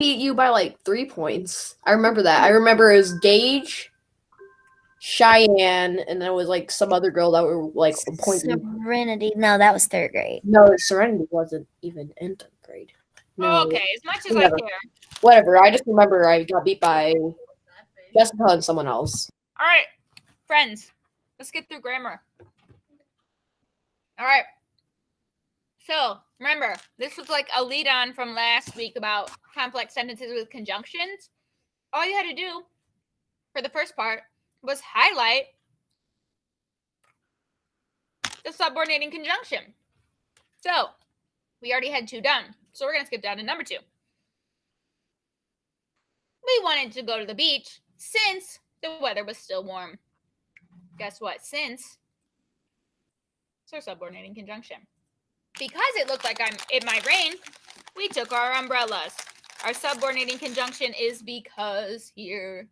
beat you by like 3 points. I remember that. I remember it was Gage, Cheyenne, and then it was like some other girl that were like a point. Serenity. No, that was third grade. No, Serenity wasn't even in 10th grade. No, Okay, as much as I whatever. care. Whatever. I just remember I got beat by Jessica and someone else. All right, friends, let's get through grammar. All right. So remember, this was like a lead on from last week about complex sentences with conjunctions. All you had to do for the first part was highlight the subordinating conjunction. So we already had 2 done. So we're going to skip down to number 2. We wanted to go to the beach since the weather was still warm. Guess what? Since it's our subordinating conjunction. Because it looked like it might rain, we took our umbrellas. Our subordinating conjunction is because here.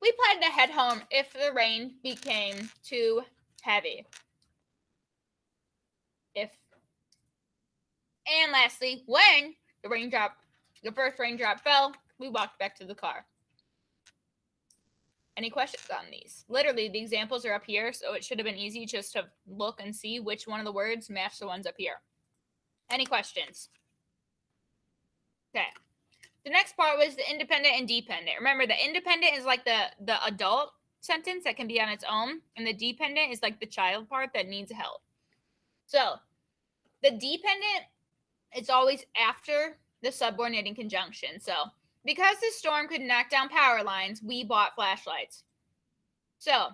We planned to head home if the rain became too heavy. And lastly, when the first raindrop fell, we walked back to the car. Any questions on these? Literally, the examples are up here, so it should have been easy just to look and see which one of the words match the ones up here. Any questions? Okay. The next part was the independent and dependent. Remember, the independent is like the adult sentence that can be on its own, and the dependent is like the child part that needs help. So, the dependent, it's always after the subordinating conjunction. So, because the storm could knock down power lines, we bought flashlights. So,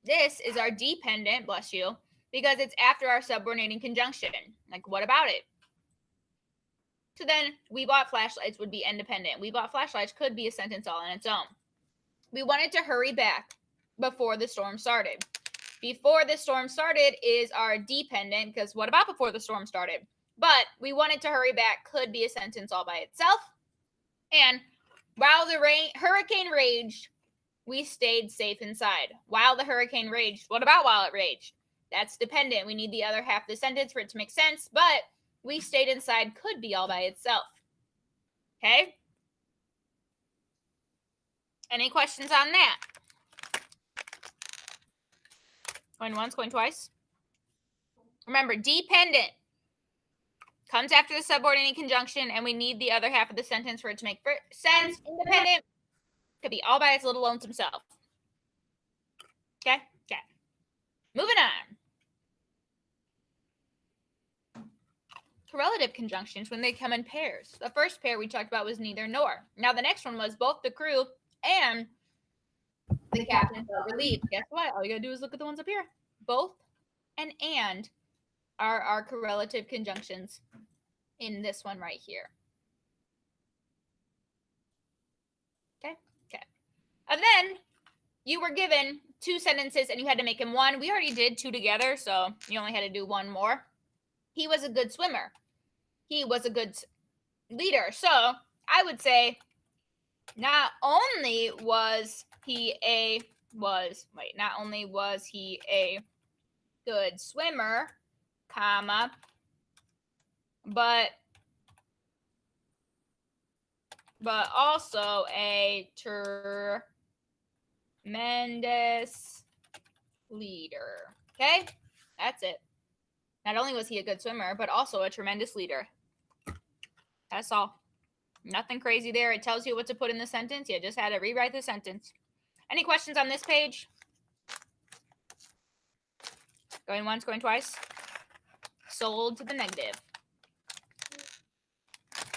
this is our dependent, bless you, because it's after our subordinating conjunction. Like, what about it? So then, we bought flashlights would be independent. We bought flashlights could be a sentence all on its own. We wanted to hurry back before the storm started. Before the storm started is our dependent, because what about before the storm started? But we wanted to hurry back could be a sentence all by itself. And while the hurricane raged, we stayed safe inside. While the hurricane raged, what about while it raged? That's dependent. We need the other half of the sentence for it to make sense, but we stayed inside could be all by itself. Okay? Any questions on that? Going once, going twice. Remember, dependent comes after the subordinating conjunction, and we need the other half of the sentence for it to make sense. Independent could be all by its little lonesome self. Okay? Okay. Moving on. Correlative conjunctions when they come in pairs. The first pair we talked about was neither nor. Now the next one was both the crew and the captain felt relieved. Guess what? All you gotta do is look at the ones up here. Both and are our correlative conjunctions in this one right here. Okay? Okay. And then you were given 2 sentences and you had to make them one. We already did 2 together, so you only had to do 1 more. He was a good swimmer. He was a good leader. So I would say not only was he a good swimmer, comma, but also a tremendous leader. Okay? That's it. Not only was he a good swimmer, but also a tremendous leader. That's all. Nothing crazy there. It tells you what to put in the sentence. You just had to rewrite the sentence. Any questions on this page? Going once, going twice. Sold to the negative.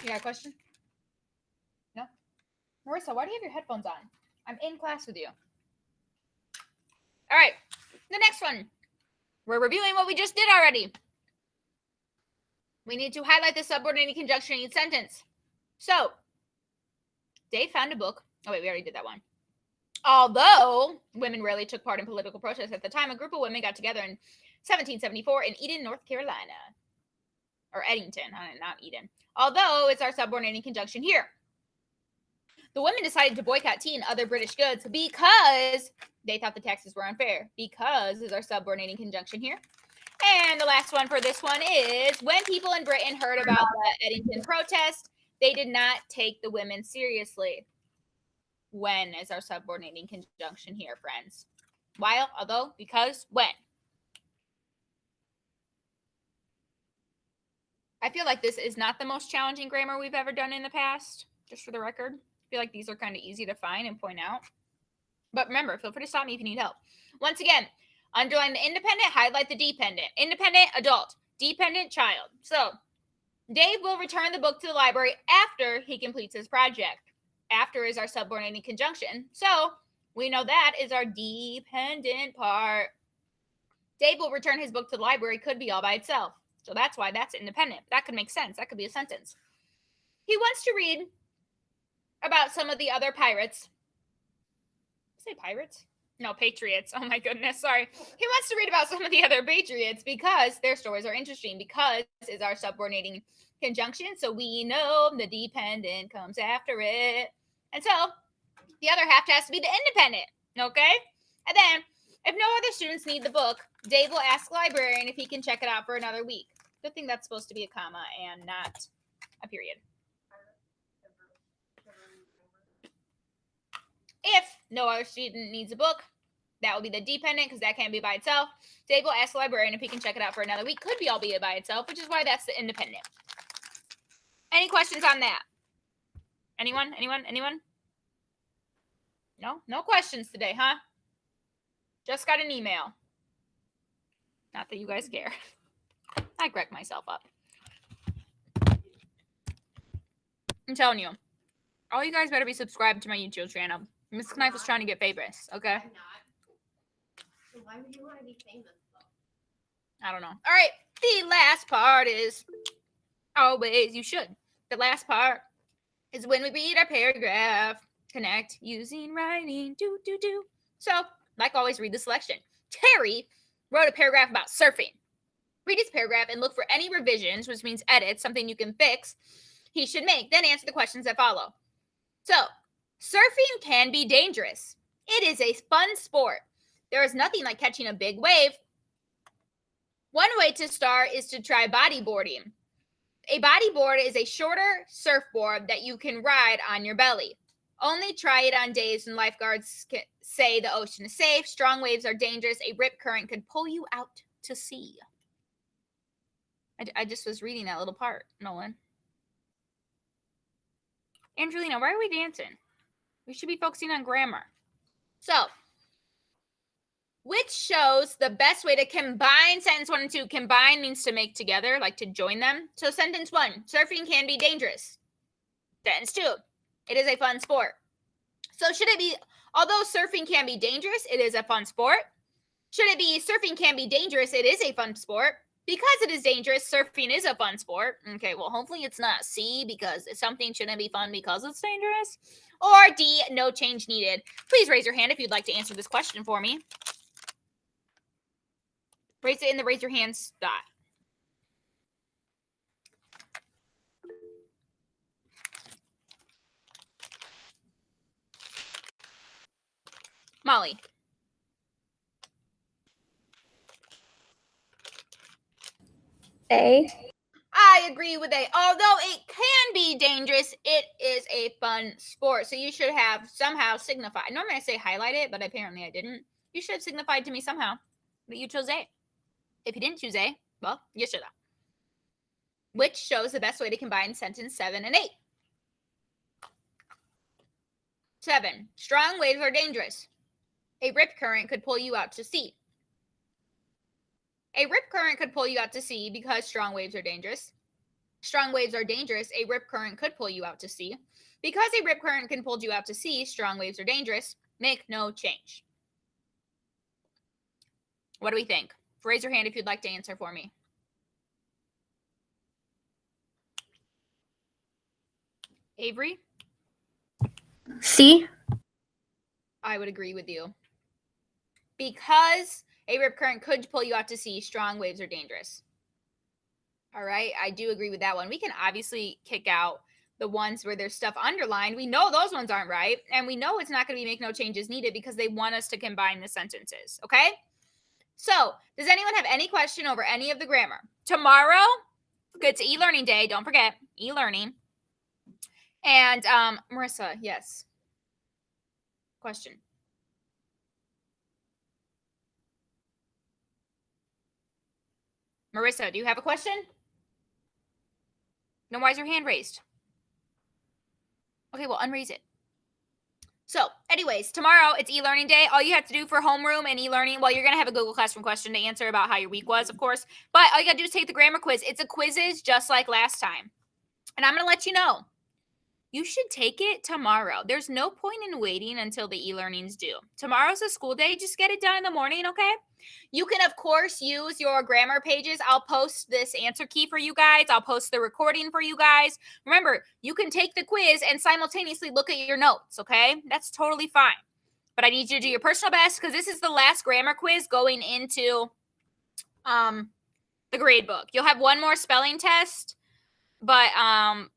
You got a question? No? Marissa, why do you have your headphones on? I'm in class with you. All right. The next one. We're reviewing what we just did already. We need to highlight the subordinating conjunction in each sentence. So, Dave found a book. Oh, wait, we already did that one. Although women rarely took part in political protests at the time, a group of women got together in 1774 in Eden, North Carolina. Or Eddington, not Eden. Although it's our subordinating conjunction here. The women decided to boycott tea and other British goods because they thought the taxes were unfair. Because is our subordinating conjunction here. And the last one for this one is when people in Britain heard about the Eddington protest, they did not take the women seriously. When is our subordinating conjunction here, friends? While, although, because, when. I feel like this is not the most challenging grammar we've ever done in the past, just for the record. I feel like these are kind of easy to find and point out. But remember, feel free to stop me if you need help. Once again, underline the independent, highlight the dependent. Independent, adult. Dependent, child. So, Dave will return the book to the library after he completes his project. After is our subordinating conjunction. So, we know that is our dependent part. Dave will return his book to the library could be all by itself. So that's why that's independent. That could make sense. That could be a sentence. He wants to read about some of the other pirates. Say pirates? No, patriots. Oh my goodness. Sorry. He wants to read about some of the other patriots because their stories are interesting. Because is our subordinating conjunction. So we know the dependent comes after it. And so the other half has to be the independent. Okay? And then if no other students need the book, Dave will ask the librarian if he can check it out for another week. Good thing that's supposed to be a comma and not a period. If no other student needs a book, that will be the dependent because that can't be by itself. Dave will ask the librarian if he can check it out for another week. Could be all be by itself, which is why that's the independent. Any questions on that? Anyone? No? No questions today, huh? Just got an email. Not that you guys care. I correct myself up. I'm telling you, all you guys better be subscribed to my YouTube channel. Miss Knife is trying to get famous, okay? I'm not. So why would you want to be famous, though? I don't know. All right, the last part is always you should. The last part is when we read our paragraph. Connect using writing. Do. So, like always, read the selection. Terry wrote a paragraph about surfing. Read his paragraph and look for any revisions, which means edits, something you can fix, he should make. Then answer the questions that follow. So, surfing can be dangerous. It is a fun sport. There is nothing like catching a big wave. One way to start is to try bodyboarding. A bodyboard is a shorter surfboard that you can ride on your belly. Only try it on days when lifeguards say the ocean is safe, strong waves are dangerous, a rip current could pull you out to sea. I just was reading that little part, Nolan. Angelina, why are we dancing? We should be focusing on grammar. So, which shows the best way to combine sentence 1 and 2. Combine means to make together, like to join them. So sentence 1, surfing can be dangerous. Sentence 2, it is a fun sport. So should it be, although surfing can be dangerous, it is a fun sport. Should it be surfing can be dangerous, it is a fun sport. Because it is dangerous, surfing is a fun sport. Okay, well, hopefully it's not C, because something shouldn't be fun because it's dangerous. Or D, no change needed. Please raise your hand if you'd like to answer this question for me. Raise it in the raise your hand spot. Molly. A. I agree with A. Although it can be dangerous, it is a fun sport. So you should have somehow signified. Normally I say highlight it, but apparently I didn't. You should have signified to me somehow that you chose A. If you didn't choose A, well, you should have. Which shows the best way to combine sentence 7 and 8. 7. Strong waves are dangerous. A rip current could pull you out to sea. A rip current could pull you out to sea because strong waves are dangerous. Strong waves are dangerous. A rip current could pull you out to sea. Because a rip current can pull you out to sea, strong waves are dangerous. Make no change. What do we think? Raise your hand if you'd like to answer for me. Avery? C. I would agree with you. Because a rip current could pull you out to sea, strong waves are dangerous. All right, I do agree with that one. We can obviously kick out the ones where there's stuff underlined. We know those ones aren't right, and we know it's not going to be make no changes needed because they want us to combine the sentences, okay? So, does anyone have any question over any of the grammar? Tomorrow, it's e-learning day. Don't forget, e-learning. And Marissa, yes. Question. Marissa, do you have a question? No, why is your hand raised? Okay, well, unraise it. So, anyways, tomorrow it's e-learning day. All you have to do for homeroom and e-learning, well, you're going to have a Google Classroom question to answer about how your week was, of course. But all you got to do is take the grammar quiz. It's a quizzes just like last time. And I'm going to let you know. You should take it tomorrow. There's no point in waiting until the e-learning's due. Tomorrow's a school day. Just get it done in the morning, okay? You can, of course, use your grammar pages. I'll post this answer key for you guys. I'll post the recording for you guys. Remember, you can take the quiz and simultaneously look at your notes, okay? That's totally fine. But I need you to do your personal best because this is the last grammar quiz going into the grade book. You'll have one more spelling test. But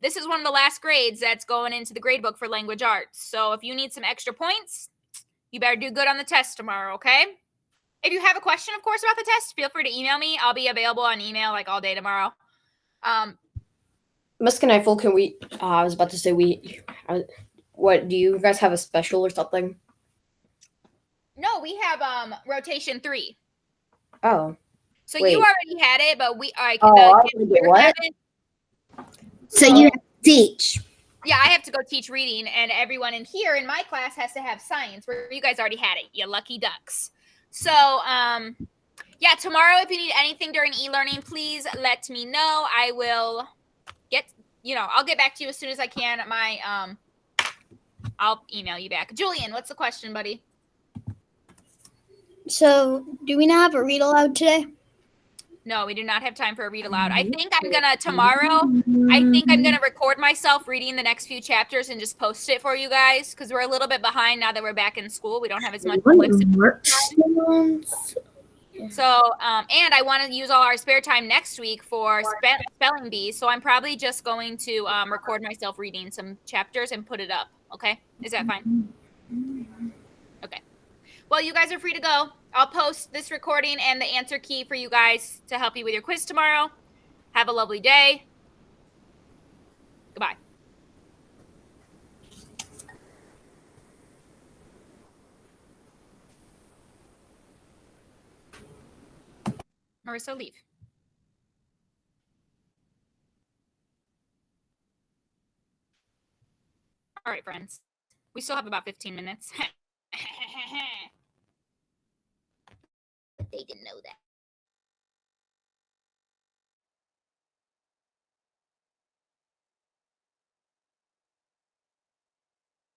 this is one of the last grades that's going into the grade book for language arts. So if you need some extra points, you better do good on the test tomorrow, okay? If you have a question, of course, about the test, feel free to email me. I'll be available on email like all day tomorrow. Miss Knifel, can we? I was about to say what do you guys have a special or something? No, we have rotation 3. Oh. So wait. you already had it, but we I did what? So you have to teach. Yeah, I have to go teach reading, and everyone in here in my class has to have science, where you guys already had it, you lucky ducks. So, yeah, tomorrow, if you need anything during e-learning, please let me know. I will I'll get back to you as soon as I can. I'll email you back. Julian, what's the question, buddy? So do we not have a read aloud today? No, we do not have time for a read aloud. I think I'm going to record myself reading the next few chapters and just post it for you guys because we're a little bit behind now that we're back in school. We don't have as much flexibility. So, and I want to use all our spare time next week for spelling bees. So I'm probably just going to record myself reading some chapters and put it up. Okay? Is that fine? Okay. Well, you guys are free to go. I'll post this recording and the answer key for you guys to help you with your quiz tomorrow. Have a lovely day. Goodbye. Marissa, leave. All right, friends. We still have about 15 minutes. But they didn't know that.